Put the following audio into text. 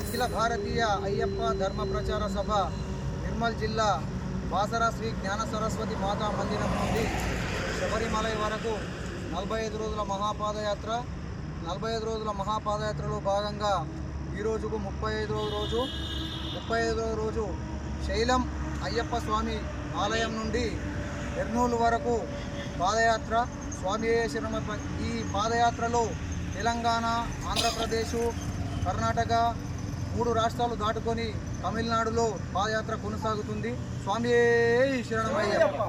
అఖిల భారతీయ అయ్యప్ప ధర్మ ప్రచార సభ నిర్మల్ జిల్లా బాసరా శ్రీ జ్ఞాన సరస్వతి మాతా మందిరం నుండి శబరిమలై వరకు 45 రోజుల మహాపాదయాత్ర. 45 రోజుల మహాపాదయాత్రలో భాగంగా ఈరోజుకు 35వ రోజు శైలం అయ్యప్ప స్వామి ఆలయం నుండి ఎర్నూలు వరకు పాదయాత్ర. స్వామి శరణమయ్యప్ప. ఈ పాదయాత్రలో తెలంగాణ, ఆంధ్రప్రదేశ్, కర్ణాటక 3 రాష్ట్రాలు దాటుకొని తమిళనాడులో పాదయాత్ర కొనసాగుతుంది. స్వామి శరణమయ్యప్ప.